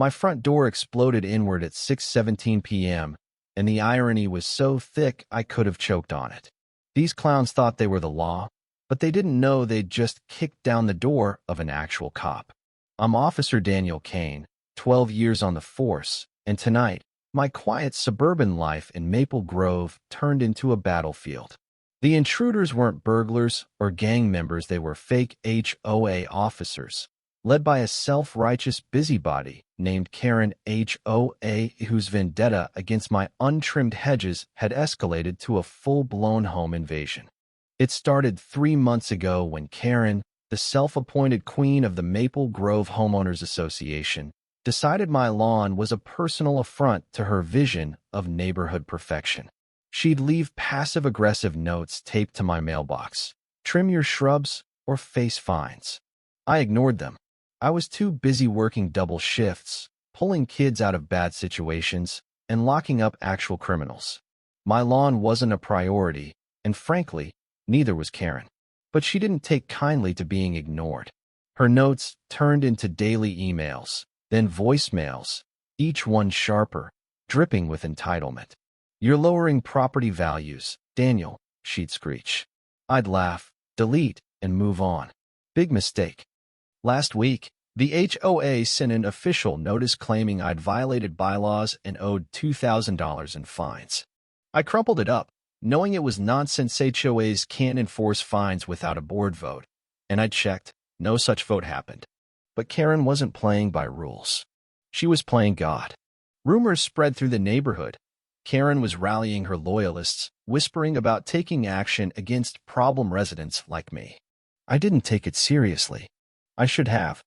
My front door exploded inward at 6:17 p.m., and the irony was so thick I could have choked on it. These clowns thought they were the law, but they didn't know they'd just kicked down the door of an actual cop. I'm Officer Daniel Kane, 12 years on the force, and tonight, my quiet suburban life in Maple Grove turned into a battlefield. The intruders weren't burglars or gang members, they were fake HOA officers, led by a self-righteous busybody named Karen HOA, whose vendetta against my untrimmed hedges had escalated to a full-blown home invasion. It started 3 months ago when Karen, the self-appointed queen of the Maple Grove Homeowners Association, decided my lawn was a personal affront to her vision of neighborhood perfection. She'd leave passive-aggressive notes taped to my mailbox. Trim your shrubs or face fines. I ignored them. I was too busy working double shifts, pulling kids out of bad situations, and locking up actual criminals. My lawn wasn't a priority, and frankly, neither was Karen. But she didn't take kindly to being ignored. Her notes turned into daily emails, then voicemails, each one sharper, dripping with entitlement. "You're lowering property values, Daniel," she'd screech. I'd laugh, delete, and move on. Big mistake. Last week, the HOA sent an official notice claiming I'd violated bylaws and owed $2,000 in fines. I crumpled it up, knowing it was nonsense. HOAs can't enforce fines without a board vote, and I checked. No such vote happened. But Karen wasn't playing by rules. She was playing God. Rumors spread through the neighborhood. Karen was rallying her loyalists, whispering about taking action against problem residents like me. I didn't take it seriously. I should have.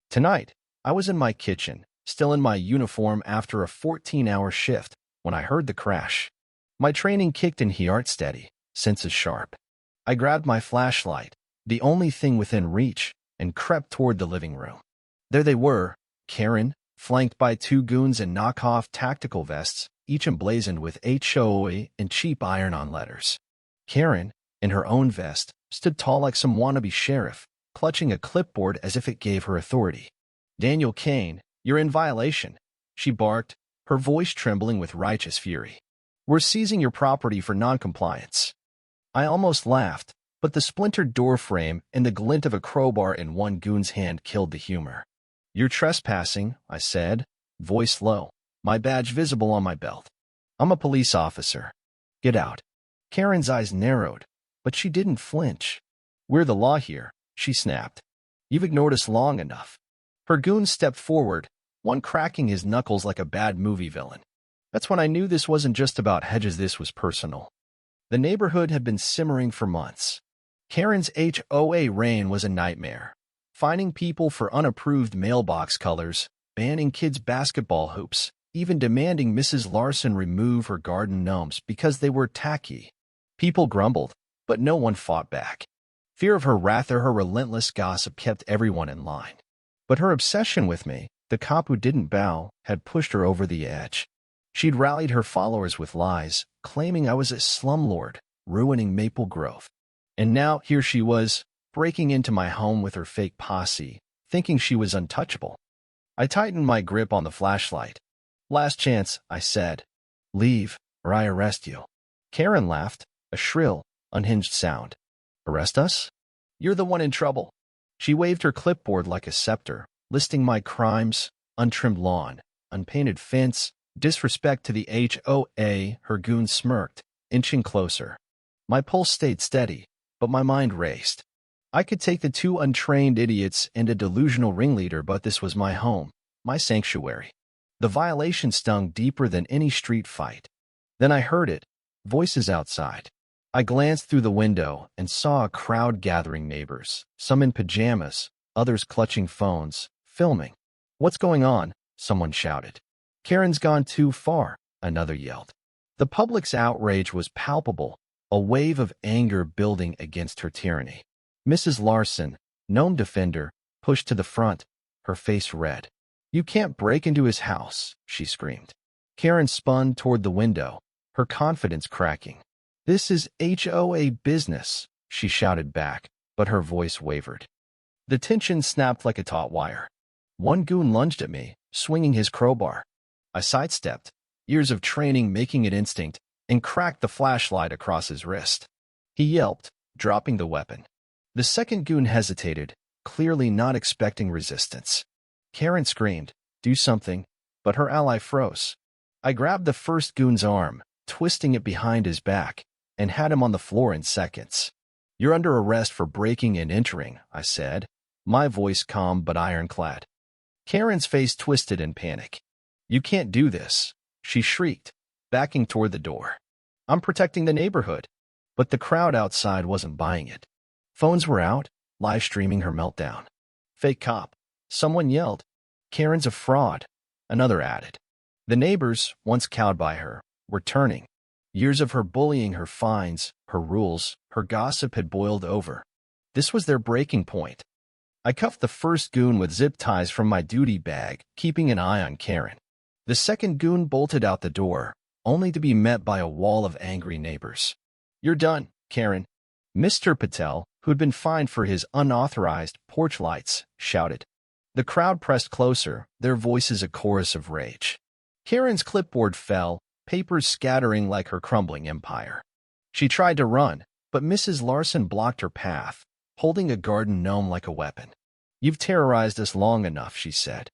Tonight, I was in my kitchen, still in my uniform after a 14-hour shift, when I heard the crash. My training kicked in heart steady, senses sharp. I grabbed my flashlight, the only thing within reach, and crept toward the living room. There they were, Karen, flanked by 2 goons in knockoff tactical vests, each emblazoned with HOA and cheap iron-on letters. Karen, in her own vest, stood tall like some wannabe sheriff, clutching a clipboard as if it gave her authority. "Daniel Kane, you're in violation," she barked, her voice trembling with righteous fury. "We're seizing your property for noncompliance." I almost laughed, but the splintered door frame and the glint of a crowbar in one goon's hand killed the humor. "You're trespassing," I said, voice low, my badge visible on my belt. "I'm a police officer. Get out." Karen's eyes narrowed, but she didn't flinch. "We're the law here," she snapped. "You've ignored us long enough." Her goons stepped forward, one cracking his knuckles like a bad movie villain. That's when I knew this wasn't just about hedges, this was personal. The neighborhood had been simmering for months. Karen's HOA reign was a nightmare. Finding people for unapproved mailbox colors, banning kids' basketball hoops, even demanding Mrs. Larson remove her garden gnomes because they were tacky. People grumbled, but no one fought back. Fear of her wrath or her relentless gossip kept everyone in line. But her obsession with me, the cop who didn't bow, had pushed her over the edge. She'd rallied her followers with lies, claiming I was a slumlord, ruining Maple Grove. And now here she was, breaking into my home with her fake posse, thinking she was untouchable. I tightened my grip on the flashlight. "Last chance," I said. "Leave, or I arrest you." Karen laughed, a shrill, unhinged sound. "Arrest us? You're the one in trouble." She waved her clipboard like a scepter, listing my crimes: untrimmed lawn, unpainted fence, disrespect to the HOA. Her goons smirked, inching closer. My pulse stayed steady, but my mind raced. I could take the 2 untrained idiots and a delusional ringleader, but this was my home, my sanctuary. The violation stung deeper than any street fight. Then I heard it, voices outside. I glanced through the window and saw a crowd gathering, neighbors, some in pajamas, others clutching phones, filming. "What's going on?" someone shouted. "Karen's gone too far," another yelled. The public's outrage was palpable, a wave of anger building against her tyranny. Mrs. Larson, gnome defender, pushed to the front, her face red. "You can't break into his house," she screamed. Karen spun toward the window, her confidence cracking. "This is HOA business," she shouted back, but her voice wavered. The tension snapped like a taut wire. One goon lunged at me, swinging his crowbar. I sidestepped, years of training making it instinct, and cracked the flashlight across his wrist. He yelped, dropping the weapon. The second goon hesitated, clearly not expecting resistance. Karen screamed, "Do something," but her ally froze. I grabbed the first goon's arm, twisting it behind his back, and had him on the floor in seconds. "You're under arrest for breaking and entering," I said, my voice calm but ironclad. Karen's face twisted in panic. "You can't do this," she shrieked, backing toward the door. "I'm protecting the neighborhood." But the crowd outside wasn't buying it. Phones were out, live streaming her meltdown. "Fake cop," someone yelled. "Karen's a fraud," another added. The neighbors, once cowed by her, were turning. Years of her bullying, her fines, her rules, her gossip had boiled over. This was their breaking point. I cuffed the first goon with zip ties from my duty bag, keeping an eye on Karen. The second goon bolted out the door, only to be met by a wall of angry neighbors. "You're done, Karen." Mr. Patel, who'd been fined for his unauthorized porch lights, shouted. The crowd pressed closer, their voices a chorus of rage. Karen's clipboard fell, papers scattering like her crumbling empire. She tried to run, but Mrs. Larson blocked her path, holding a garden gnome like a weapon. "You've terrorized us long enough," she said.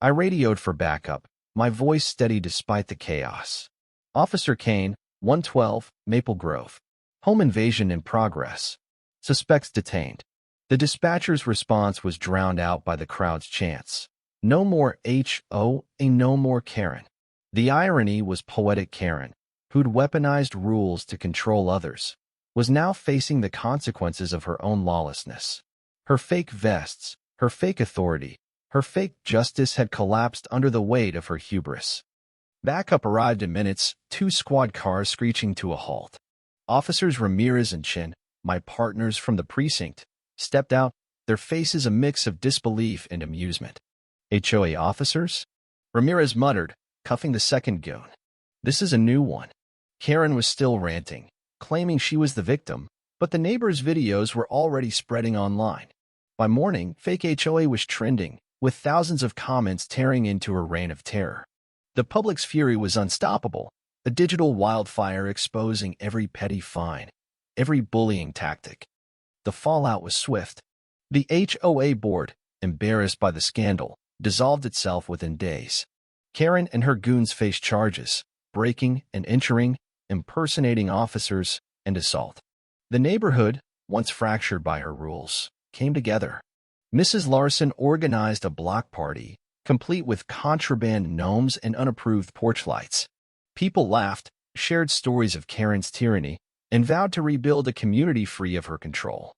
I radioed for backup, my voice steady despite the chaos. "Officer Kane, 112, Maple Grove. Home invasion in progress. Suspects detained." The dispatcher's response was drowned out by the crowd's chants. No more HOA, no more Karen. The irony was poetic Karen, who'd weaponized rules to control others, was now facing the consequences of her own lawlessness. Her fake vests, her fake authority, her fake justice had collapsed under the weight of her hubris. Backup arrived in minutes, 2 squad cars screeching to a halt. Officers Ramirez and Chin, my partners from the precinct, stepped out, their faces a mix of disbelief and amusement. "HOA officers?" Ramirez muttered, cuffing the second goon. "This is a new one." Karen was still ranting, claiming she was the victim, but the neighbors' videos were already spreading online. By morning, fake HOA was trending, with thousands of comments tearing into her reign of terror. The public's fury was unstoppable, a digital wildfire exposing every petty fine, every bullying tactic. The fallout was swift. The HOA board, embarrassed by the scandal, dissolved itself within days. Karen and her goons faced charges, breaking and entering, impersonating officers, and assault. The neighborhood, once fractured by her rules, came together. Mrs. Larson organized a block party, complete with contraband gnomes and unapproved porch lights. People laughed, shared stories of Karen's tyranny, and vowed to rebuild a community free of her control.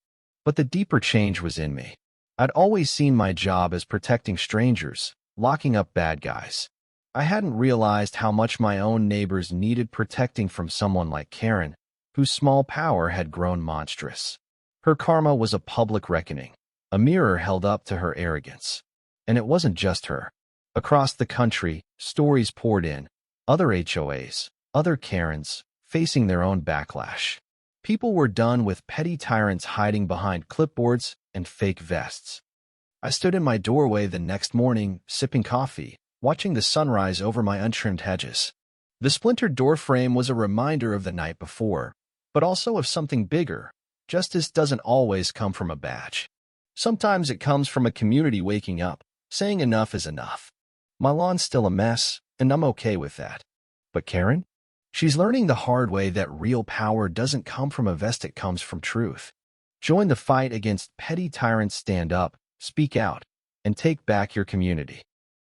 But the deeper change was in me. I'd always seen my job as protecting strangers, locking up bad guys. I hadn't realized how much my own neighbors needed protecting from someone like Karen, whose small power had grown monstrous. Her karma was a public reckoning, a mirror held up to her arrogance. And it wasn't just her. Across the country, stories poured in, other HOAs, other Karens, facing their own backlash. People were done with petty tyrants hiding behind clipboards and fake vests. I stood in my doorway the next morning, sipping coffee, watching the sunrise over my untrimmed hedges. The splintered doorframe was a reminder of the night before, but also of something bigger. Justice doesn't always come from a badge. Sometimes it comes from a community waking up, saying enough is enough. My lawn's still a mess, and I'm okay with that. But Karen? She's learning the hard way that real power doesn't come from a vest, it comes from truth. Join the fight against petty tyrants. Stand up, speak out, and take back your community.